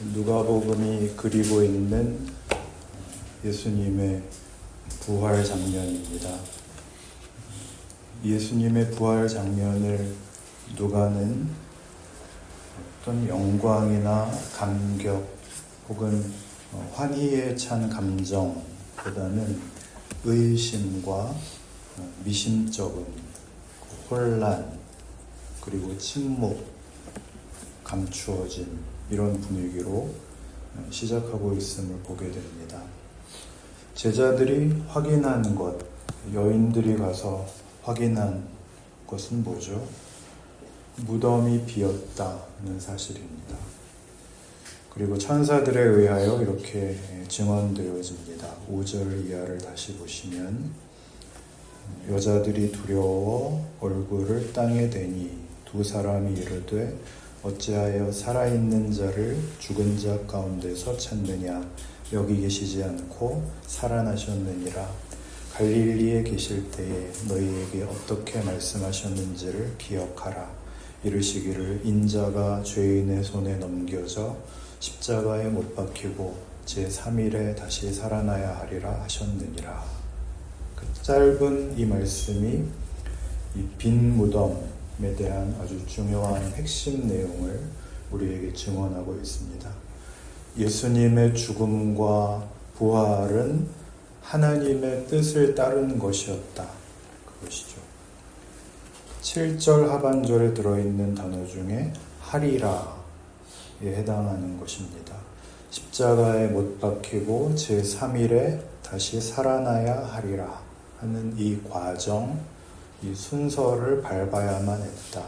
누가복음이 그리고 있는 예수님의 부활 장면입니다. 예수님의 부활 장면을 누가는 어떤 영광이나 감격 혹은 환희에 찬 감정보다는 의심과 미심쩍음, 혼란, 그리고 침묵, 감추어짐 이런 분위기로 시작하고 있음을 보게 됩니다. 제자들이 확인한 것, 여인들이 가서 확인한 것은 뭐죠? 무덤이 비었다는 사실입니다. 그리고 천사들에 의하여 이렇게 증언되어집니다. 5절 이하를 다시 보시면 여자들이 두려워 얼굴을 땅에 대니 두 사람이 이르되 어찌하여 살아있는 자를 죽은 자 가운데서 찾느냐 여기 계시지 않고 살아나셨느니라. 갈릴리에 계실 때에 너희에게 어떻게 말씀하셨는지를 기억하라. 이르시기를 인자가 죄인의 손에 넘겨져 십자가에 못 박히고 제3일에 다시 살아나야 하리라 하셨느니라. 그 짧은 이 말씀이 이 빈 무덤에 대한 아주 중요한 핵심 내용을 우리에게 증언하고 있습니다. 예수님의 죽음과 부활은 하나님의 뜻을 따른 것이었다. 그것이죠. 7절 하반절에 들어있는 단어 중에 하리라에 해당하는 것입니다. 십자가에 못 박히고 제3일에 다시 살아나야 하리라 하는 이 과정, 이 순서를 밟아야만 했다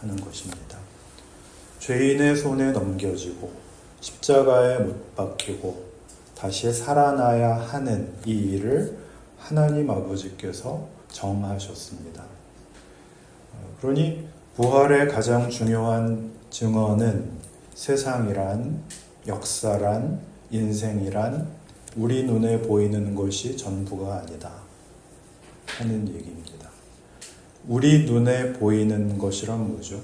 하는 것입니다. 죄인의 손에 넘겨지고 십자가에 못 박히고 다시 살아나야 하는 이 일을 하나님 아버지께서 정하셨습니다. 그러니 부활의 가장 중요한 증언은 세상이란, 역사란, 인생이란 우리 눈에 보이는 것이 전부가 아니다 하는 얘기입니다. 우리 눈에 보이는 것이란 뭐죠?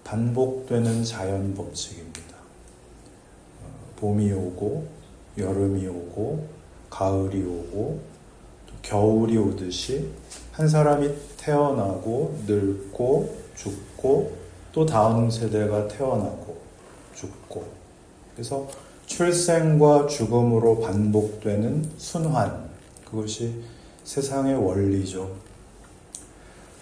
반복되는 자연 법칙입니다. 봄이 오고 여름이 오고 가을이 오고 또 겨울이 오듯이 한 사람이 태어나고 늙고 죽고 또 다음 세대가 태어나고 죽고, 그래서 출생과 죽음으로 반복되는 순환, 그것이 세상의 원리죠.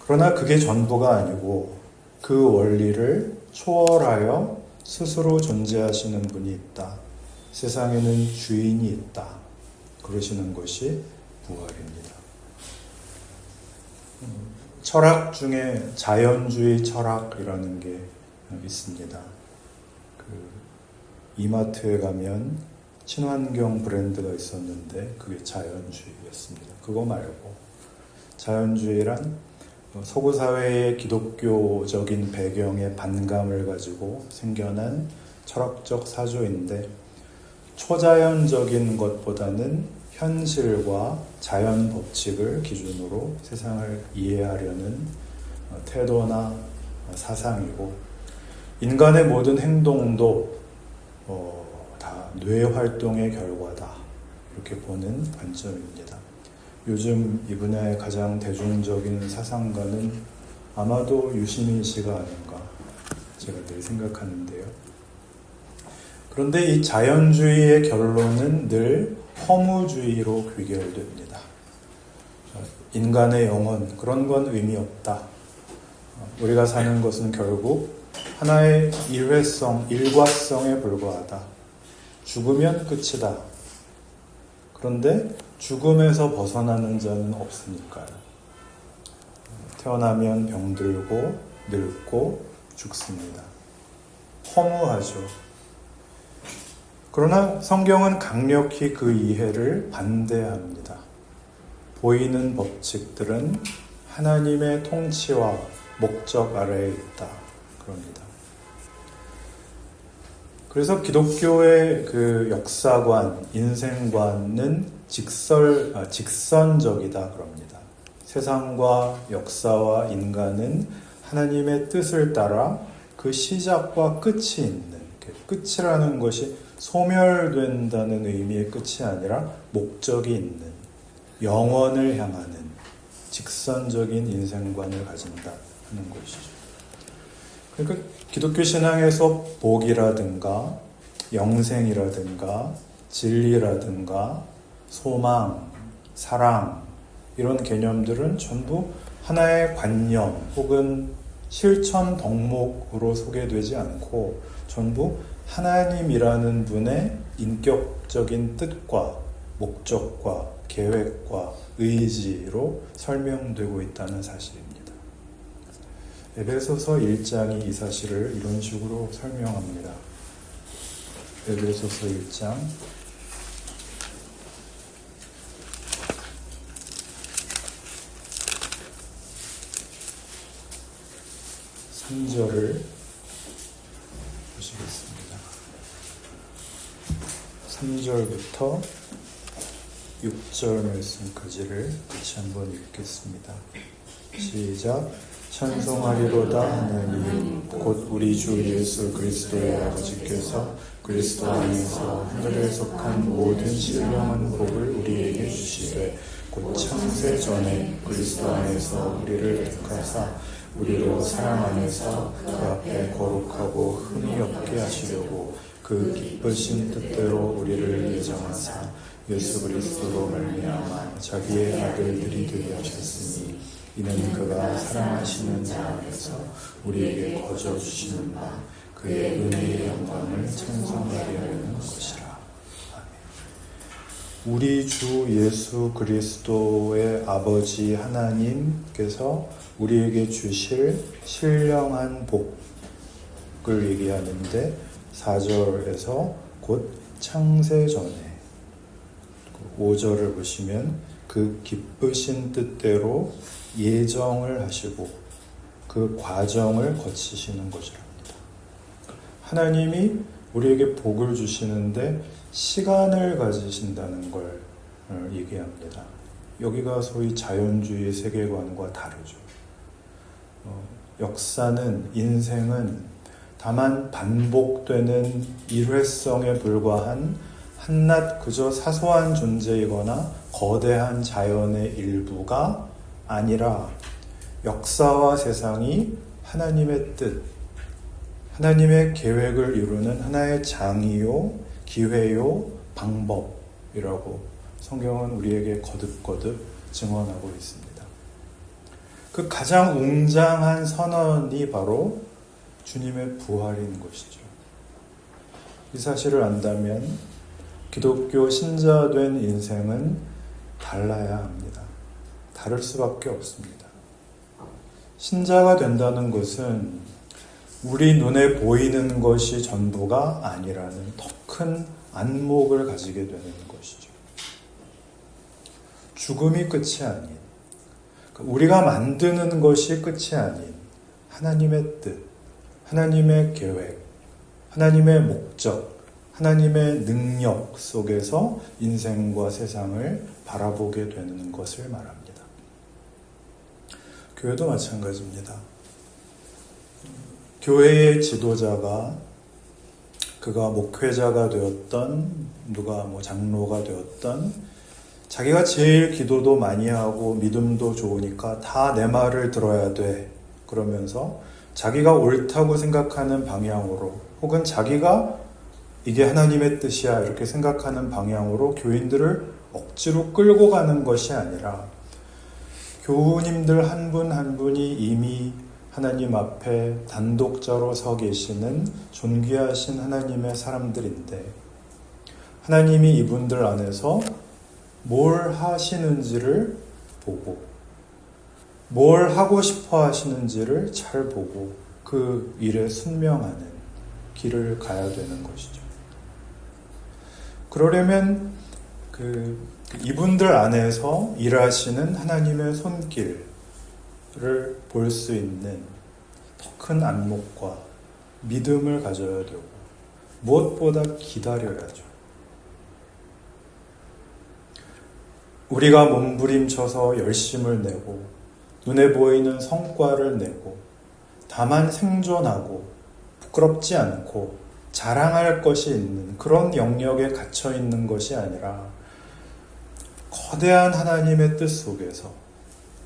그러나 그게 전부가 아니고 그 원리를 초월하여 스스로 존재하시는 분이 있다. 세상에는 주인이 있다. 그러시는 것이 부활입니다. 철학 중에 자연주의 철학이라는 게 있습니다. 이마트에 가면 친환경 브랜드가 있었는데 그게 자연주의였습니다. 그거 말고 자연주의란 서구 사회의 기독교적인 배경의 반감을 가지고 생겨난 철학적 사조인데, 초자연적인 것보다는 현실과 자연 법칙을 기준으로 세상을 이해하려는 태도나 사상이고, 인간의 모든 행동도 다 뇌 활동의 결과다, 이렇게 보는 관점입니다. 요즘 이 분야의 가장 대중적인 사상가는 아마도 유시민 씨가 아닌가 제가 늘 생각하는데요. 그런데 이 자연주의의 결론은 늘 허무주의로 귀결됩니다. 인간의 영혼, 그런 건 의미 없다. 우리가 사는 것은 결국 하나의 일회성, 일과성에 불과하다. 죽으면 끝이다. 그런데 죽음에서 벗어나는 자는 없으니까요. 태어나면 병들고 늙고 죽습니다. 허무하죠. 그러나 성경은 강력히 그 이해를 반대합니다. 보이는 법칙들은 하나님의 통치와 목적 아래에 있다. 그럽니다. 그래서 기독교의 그 역사관, 인생관은 직선적이다 그럽니다. 세상과 역사와 인간은 하나님의 뜻을 따라 그 시작과 끝이 있는 이렇게 끝이라는 것이 소멸된다는 의미의 끝이 아니라 목적이 있는, 영원을 향하는 직선적인 인생관을 가진다 하는 것이죠. 그러니까 기독교 신앙에서 복이라든가 영생이라든가 진리라든가 소망, 사랑 이런 개념들은 전부 하나의 관념 혹은 실천 덕목으로 소개되지 않고 전부 하나님이라는 분의 인격적인 뜻과 목적과 계획과 의지로 설명되고 있다는 사실입니다. 에베소서 1장이 이 사실을 이런 식으로 설명합니다. 에베소서 1장 3절을 보시겠습니다. 3절부터 6절 말씀까지를 같이 한번 읽겠습니다. 시작. 찬송하리로다 하나님 곧 우리 주 예수 그리스도의 아버지께서 그리스도 안에서 하늘에 속한 모든 신령한 복을 우리에게 주시되 곧 창세 전에 그리스도 안에서 우리를 택하사 우리로 사랑 안에서 그 앞에 거룩하고 흠이 없게 하시려고 그 기쁘신 뜻대로 우리를 예정하사 예수 그리스도로 말미암아 자기의 아들들이 되게 하셨으니 이는 그가 사랑하시는 자 안에서 우리에게 거저 주시는 바 그의 은혜의 영광을 찬송하게 하려는 것이라. 아멘. 우리 주 예수 그리스도의 아버지 하나님께서 우리에게 주실 신령한 복을 얘기하는데 4절에서 곧 창세 전에 5절을 보시면 그 기쁘신 뜻대로 예정을 하시고 그 과정을 거치시는 것이랍니다. 하나님이 우리에게 복을 주시는데 시간을 가지신다는 걸 얘기합니다. 여기가 소위 자연주의 세계관과 다르죠. 역사는, 인생은 다만 반복되는 일회성에 불과한 한낱 그저 사소한 존재이거나 거대한 자연의 일부가 아니라 역사와 세상이 하나님의 뜻, 하나님의 계획을 이루는 하나의 장이요, 기회요, 방법이라고 성경은 우리에게 거듭거듭 증언하고 있습니다. 그 가장 웅장한 선언이 바로 주님의 부활인 것이죠. 이 사실을 안다면 기독교 신자된 인생은 달라야 합니다. 다를 수밖에 없습니다. 신자가 된다는 것은 우리 눈에 보이는 것이 전부가 아니라는 더 큰 안목을 가지게 되는 것이죠. 죽음이 끝이 아닌, 우리가 만드는 것이 끝이 아닌 하나님의 뜻, 하나님의 계획, 하나님의 목적, 하나님의 능력 속에서 인생과 세상을 바라보게 되는 것을 말합니다. 교회도 마찬가지입니다. 교회의 지도자가 그가 목회자가 되었던 누가 장로가 되었던 자기가 제일 기도도 많이 하고 믿음도 좋으니까 다 내 말을 들어야 돼 그러면서 자기가 옳다고 생각하는 방향으로 혹은 자기가 이게 하나님의 뜻이야 이렇게 생각하는 방향으로 교인들을 억지로 끌고 가는 것이 아니라 교우님들 한 분 한 분이 이미 하나님 앞에 단독자로 서 계시는 존귀하신 하나님의 사람들인데 하나님이 이분들 안에서 뭘 하시는지를 보고 뭘 하고 싶어 하시는지를 잘 보고 그 일에 순명하는 길을 가야 되는 것이죠. 그러려면 이분들 안에서 일하시는 하나님의 손길을 볼 수 있는 더 큰 안목과 믿음을 가져야 되고 무엇보다 기다려야죠. 우리가 몸부림쳐서 열심을 내고 눈에 보이는 성과를 내고 다만 생존하고 부끄럽지 않고 자랑할 것이 있는 그런 영역에 갇혀 있는 것이 아니라 거대한 하나님의 뜻 속에서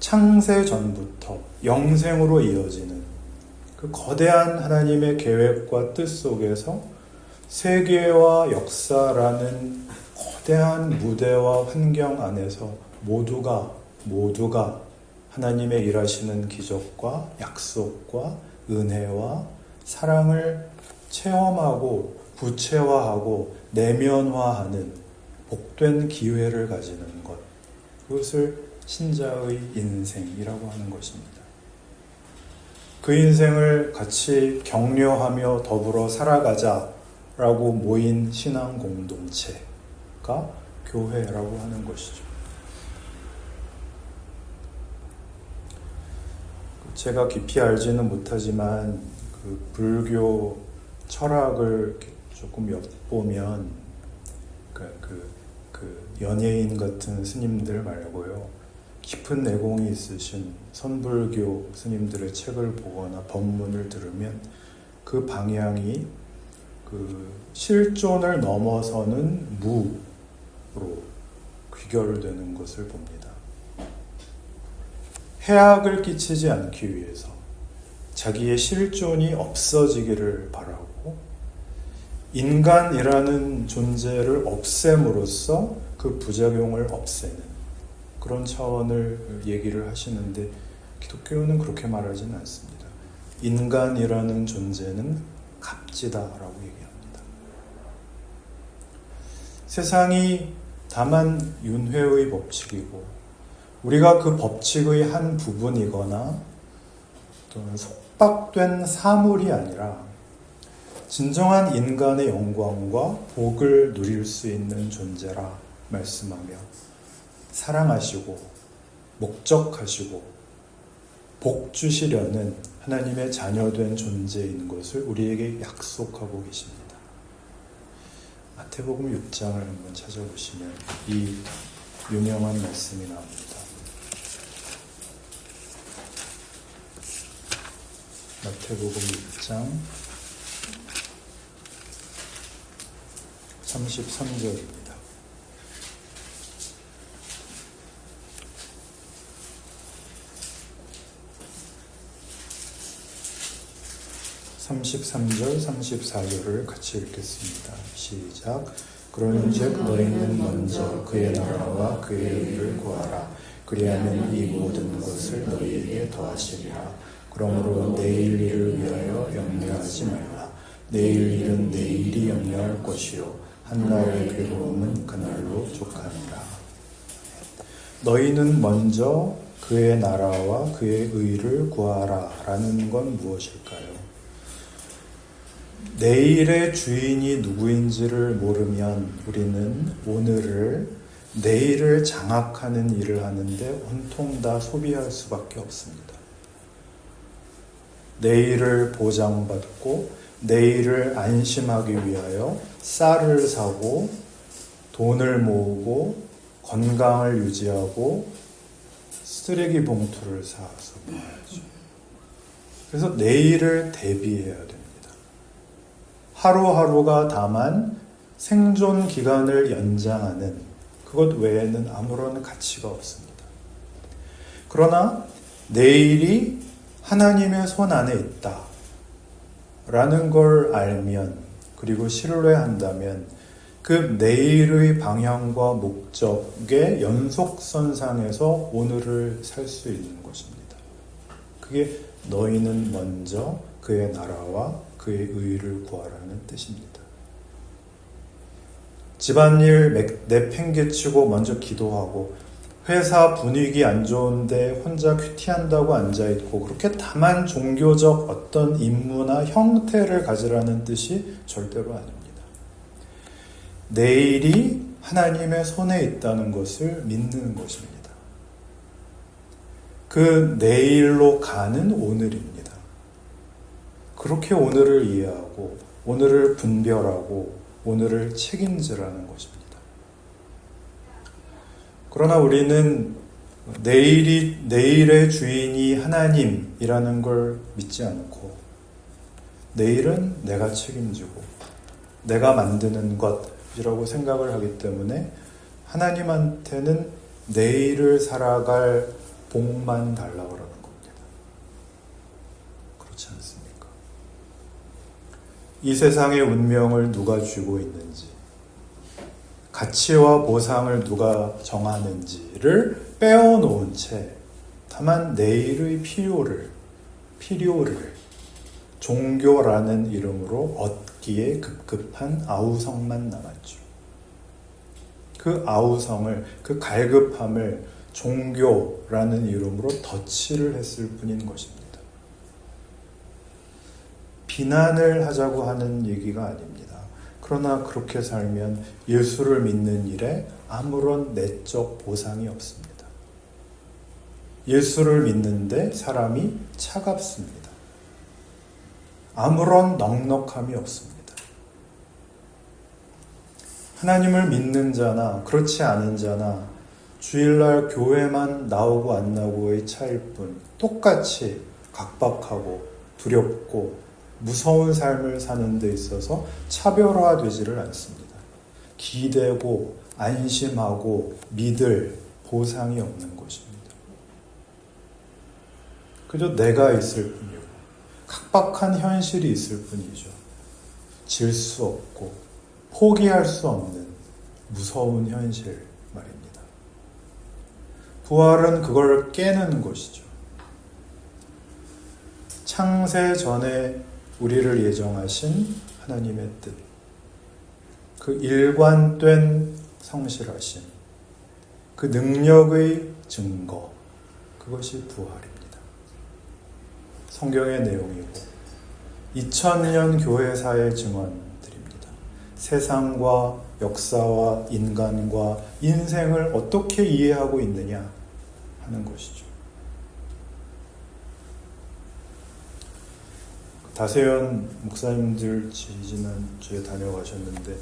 창세 전부터 영생으로 이어지는 그 거대한 하나님의 계획과 뜻 속에서 세계와 역사라는 거대한 무대와 환경 안에서 모두가 하나님의 일하시는 기적과 약속과 은혜와 사랑을 체험하고 구체화하고 내면화하는 복된 기회를 가지는 것, 그것을 신자의 인생이라고 하는 것입니다. 그 인생을 같이 격려하며 더불어 살아가자라고 모인 신앙 공동체가 교회라고 하는 것이죠. 제가 깊이 알지는 못하지만 그 불교 철학을 조금 엿보면 그 연예인 같은 스님들 말고요, 깊은 내공이 있으신 선불교 스님들의 책을 보거나 법문을 들으면 그 방향이 그 실존을 넘어서는 무로 귀결되는 것을 봅니다. 해악을 끼치지 않기 위해서 자기의 실존이 없어지기를 바라고 인간이라는 존재를 없앰으로써 그 부작용을 없애는 그런 차원을 얘기를 하시는데, 기독교는 그렇게 말하지는 않습니다. 인간이라는 존재는 값지다라고 얘기합니다. 세상이 다만 윤회의 법칙이고 우리가 그 법칙의 한 부분이거나 또는 속박된 사물이 아니라 진정한 인간의 영광과 복을 누릴 수 있는 존재라 말씀하며 사랑하시고 목적하시고 복 주시려는 하나님의 자녀된 존재인 것을 우리에게 약속하고 계십니다. 마태복음 6장을 한번 찾아보시면 이 유명한 말씀이 나옵니다. 마태복음 6장 33절입니다. 33절, 34절을 같이 읽겠습니다. 시작. 그런즉 너희는 먼저 그의 나라와 그의 의를 구하라. 그리하면 이 모든 것을 너희에게 더하시리라. 그러므로 내일 일을 위하여 염려하지 말라. 내일 일은 내일이 염려할 것이요 한날의 괴로움은 그날로 족하니라. 너희는 먼저 그의 나라와 그의 의를 구하라 라는 건 무엇일까요? 내일의 주인이 누구인지를 모르면 우리는 오늘을, 내일을 장악하는 일을 하는데 온통 다 소비할 수밖에 없습니다. 내일을 보장받고 내일을 안심하기 위하여 쌀을 사고 돈을 모으고 건강을 유지하고 쓰레기 봉투를 사서 모아야죠. 그래서 내일을 대비해야 됩니다. 하루하루가 다만 생존 기간을 연장하는 그것 외에는 아무런 가치가 없습니다. 그러나 내일이 하나님의 손 안에 있다 라는 걸 알면, 그리고 신뢰한다면 그 내일의 방향과 목적의 연속선상에서 오늘을 살 수 있는 것입니다. 그게 너희는 먼저 그의 나라와 그의 의를 구하라는 뜻입니다. 집안일 내팽개치고 먼저 기도하고 회사 분위기 안 좋은데 혼자 큐티한다고 앉아있고, 그렇게 다만 종교적 어떤 임무나 형태를 가지라는 뜻이 절대로 아닙니다. 내일이 하나님의 손에 있다는 것을 믿는 것입니다. 그 내일로 가는 오늘입니다. 그렇게 오늘을 이해하고 오늘을 분별하고 오늘을 책임지라는 것입니다. 그러나 우리는 내일의 주인이 하나님이라는 걸 믿지 않고 내일은 내가 책임지고 내가 만드는 것이라고 생각을 하기 때문에 하나님한테는 내일을 살아갈 복만 달라고 그러는 겁니다. 그렇지 않습니까? 이 세상의 운명을 누가 쥐고 있는지, 가치와 보상을 누가 정하는지를 빼어놓은 채 다만 내일의 필요를 종교라는 이름으로 얻기에 급급한 아우성만 남았죠. 그 아우성을, 그 갈급함을 종교라는 이름으로 덧칠을 했을 뿐인 것입니다. 비난을 하자고 하는 얘기가 아닙니다. 그러나 그렇게 살면 예수를 믿는 일에 아무런 내적 보상이 없습니다. 예수를 믿는데 사람이 차갑습니다. 아무런 넉넉함이 없습니다. 하나님을 믿는 자나 그렇지 않은 자나 주일날 교회만 나오고 안 나오고의 차일 뿐 똑같이 각박하고 두렵고 무서운 삶을 사는 데 있어서 차별화되지를 않습니다. 기대고 안심하고 믿을 보상이 없는 것입니다. 그저 내가 있을 뿐이고 각박한 현실이 있을 뿐이죠. 질 수 없고 포기할 수 없는 무서운 현실 말입니다. 부활은 그걸 깨는 것이죠. 창세 전에 우리를 예정하신 하나님의 뜻, 그 일관된 성실하심, 그 능력의 증거, 그것이 부활입니다. 성경의 내용이고 2000년 교회사의 증언들입니다. 세상과 역사와 인간과 인생을 어떻게 이해하고 있느냐 하는 것이죠. 다세연 목사님들 지난주에 다녀가셨는데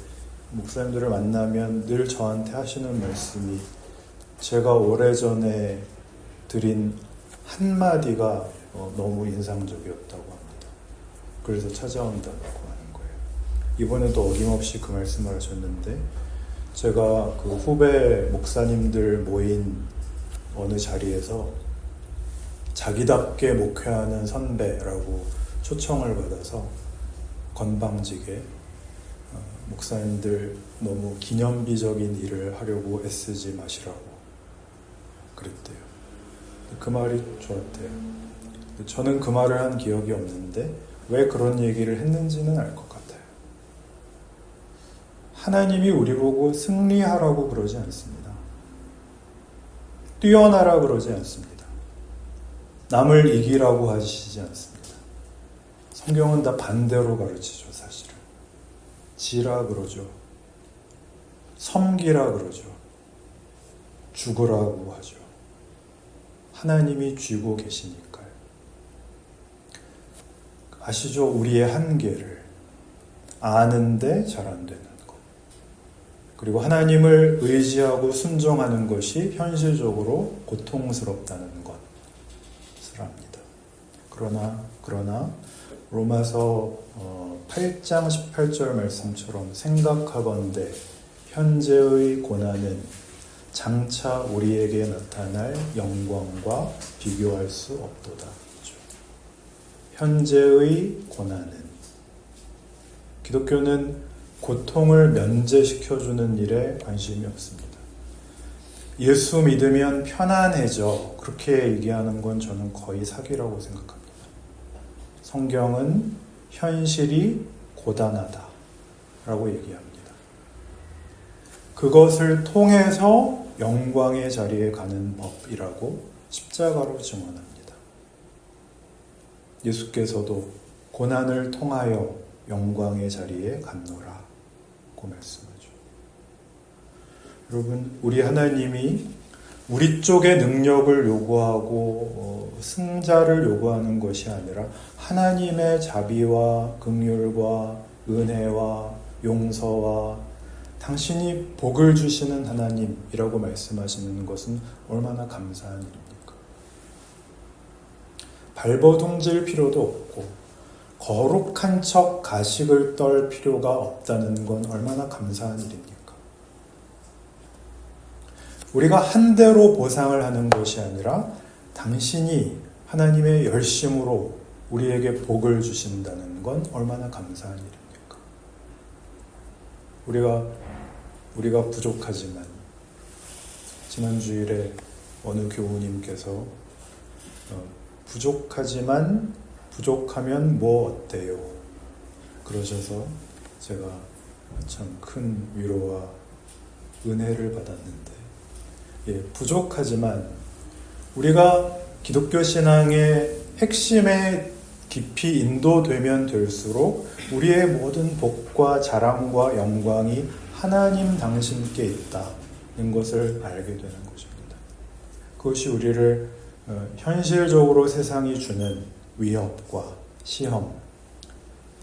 목사님들을 만나면 늘 저한테 하시는 말씀이 제가 오래전에 드린 한마디가 너무 인상적이었다고 합니다. 그래서 찾아온다고 하는 거예요. 이번에도 어김없이 그 말씀을 하셨는데 제가 그 후배 목사님들 모인 어느 자리에서 자기답게 목회하는 선배라고 초청을 받아서 건방지게 목사님들 너무 기념비적인 일을 하려고 애쓰지 마시라고 그랬대요. 그 말이 좋았대요. 저는 그 말을 한 기억이 없는데 왜 그런 얘기를 했는지는 알 것 같아요. 하나님이 우리 보고 승리하라고 그러지 않습니다. 뛰어나라 그러지 않습니다. 남을 이기라고 하시지 않습니다. 성경은 다 반대로 가르치죠, 사실은. 지라 그러죠. 섬기라 그러죠. 죽으라고 하죠. 하나님이 쥐고 계시니까요. 아시죠? 우리의 한계를 아는데 잘 안 되는 것. 그리고 하나님을 의지하고 순종하는 것이 현실적으로 고통스럽다는 것을 압니다. 그러나 로마서 8장 18절 말씀처럼 생각하건대 현재의 고난은 장차 우리에게 나타날 영광과 비교할 수 없도다. 현재의 고난은 기독교는 고통을 면제시켜주는 일에 관심이 없습니다. 예수 믿으면 편안해져 그렇게 얘기하는 건 저는 거의 사기라고 생각합니다. 성경은 현실이 고단하다 라고 얘기합니다. 그것을 통해서 영광의 자리에 가는 법이라고 십자가로 증언합니다. 예수께서도 고난을 통하여 영광의 자리에 갔노라고 말씀하죠. 여러분, 우리 하나님이 우리 쪽의 능력을 요구하고 승자를 요구하는 것이 아니라 하나님의 자비와 긍휼과 은혜와 용서와 당신이 복을 주시는 하나님이라고 말씀하시는 것은 얼마나 감사한 일입니까? 발버둥질 필요도 없고 거룩한 척 가식을 떨 필요가 없다는 건 얼마나 감사한 일입니까? 우리가 한 대로 보상을 하는 것이 아니라 당신이 하나님의 열심으로 우리에게 복을 주신다는 건 얼마나 감사한 일입니까? 우리가 부족하지만 지난 주일에 어느 교우님께서 부족하지만 부족하면 뭐 어때요? 그러셔서 제가 참 큰 위로와 은혜를 받았는데, 부족하지만 우리가 기독교 신앙의 핵심에 깊이 인도되면 될수록 우리의 모든 복과 자랑과 영광이 하나님 당신께 있다는 것을 알게 되는 것입니다. 그것이 우리를 현실적으로 세상이 주는 위협과 시험,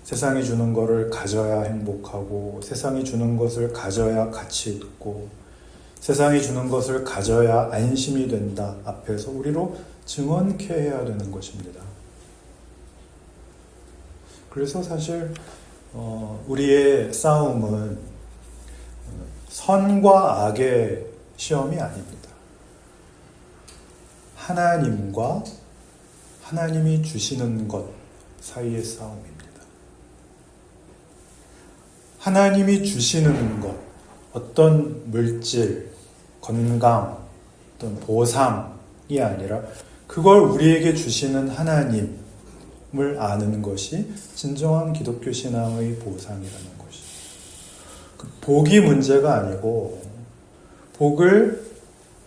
세상이 주는 것을 가져야 행복하고, 세상이 주는 것을 가져야 가치 있고, 세상이 주는 것을 가져야 안심이 된다 앞에서 우리로 증언케 해야 되는 것입니다. 그래서 사실 우리의 싸움은 선과 악의 시험이 아닙니다. 하나님과 하나님이 주시는 것 사이의 싸움입니다. 하나님이 주시는 것, 어떤 물질, 건강, 어떤 보상이 아니라 그걸 우리에게 주시는 하나님을 아는 것이 진정한 기독교 신앙의 보상이라는 것이죠. 복이 문제가 아니고 복을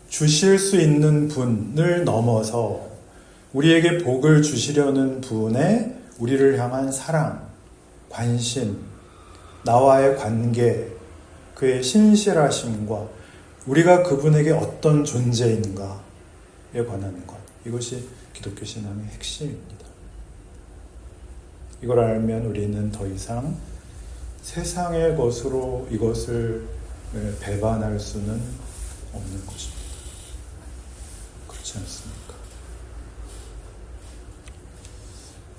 주실 수 있는 분을 넘어서 우리에게 복을 주시려는 분의 우리를 향한 사랑, 관심, 나와의 관계, 그의 신실하심과 우리가 그분에게 어떤 존재인가에 관한 것, 이것이 기독교 신앙의 핵심입니다. 이걸 알면 우리는 더 이상 세상의 것으로 이것을 배반할 수는 없는 것입니다. 그렇지 않습니까?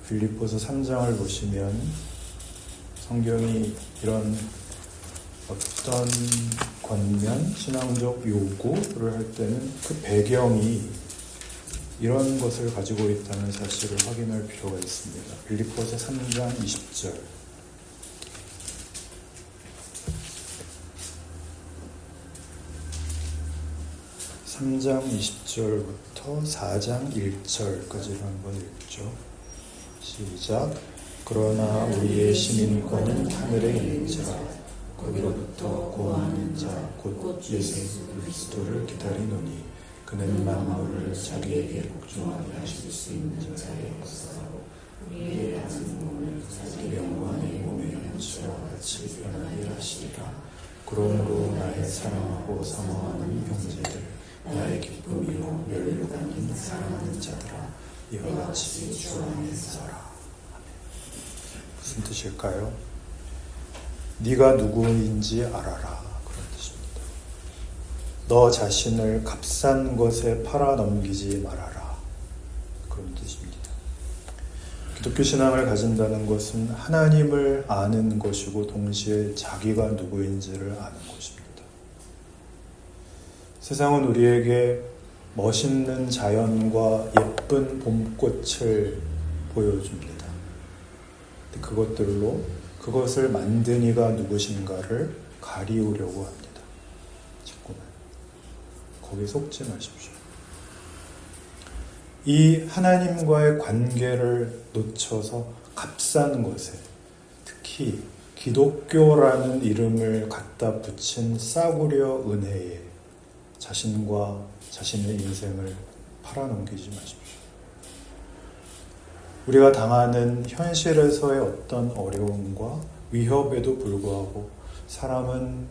빌립보서 3장을 보시면 성경이 이런 어떤 권면, 신앙적 요구를 할 때는 그 배경이 이런 것을 가지고 있다는 사실을 확인할 필요가 있습니다. 빌립보서 3장 20절. (3장 20절부터) (4장 1절까지를 한번 읽죠. 시작. 그러나 우리의 시민권은 하늘에 있는지라 거기로부터 고하는 자 곧 예수 그리스도를 기다리노니 그는 만물을 자기에게 복종하게 하실 수 있는 자였으므로 우리의 낮은 몸을 자기 영광의 몸의 형체와 같이 변하게 하시리라. 그러므로 나의 사랑하고 사모하는 형제들, 나의 기쁨이요 멸류가 아닌 사랑하는 자들아, 이와 같이 주 안에 서라. 무슨 뜻일까요? 네가 누구인지 알아라, 그런 뜻입니다. 너 자신을 값싼 것에 팔아 넘기지 말아라, 그런 뜻입니다. 기독교 신앙을 가진다는 것은 하나님을 아는 것이고 동시에 자기가 누구인지를 아는 것입니다. 세상은 우리에게 멋있는 자연과 예쁜 봄꽃을 보여줍니다. 그것들로 그것을 만든 이가 누구신가를 가리우려고 합니다. 자꾸만. 거기에 속지 마십시오. 이 하나님과의 관계를 놓쳐서 값싼 것에, 특히 기독교라는 이름을 갖다 붙인 싸구려 은혜에 자신과 자신의 인생을 팔아넘기지 마십시오. 우리가 당하는 현실에서의 어떤 어려움과 위협에도 불구하고 사람은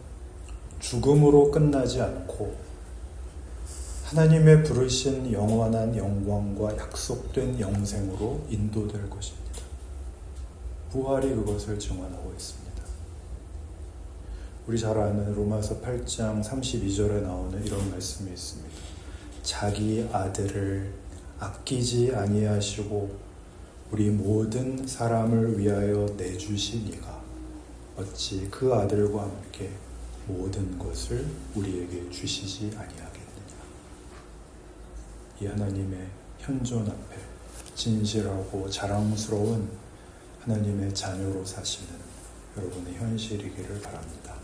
죽음으로 끝나지 않고 하나님의 부르신 영원한 영광과 약속된 영생으로 인도될 것입니다. 부활이 그것을 증언하고 있습니다. 우리 잘 아는 로마서 8장 32절에 나오는 이런 말씀이 있습니다. 자기 아들을 아끼지 아니하시고 우리 모든 사람을 위하여 내주시니가 어찌 그 아들과 함께 모든 것을 우리에게 주시지 아니하겠느냐. 이 하나님의 현존 앞에 진실하고 자랑스러운 하나님의 자녀로 사시는 여러분의 현실이기를 바랍니다.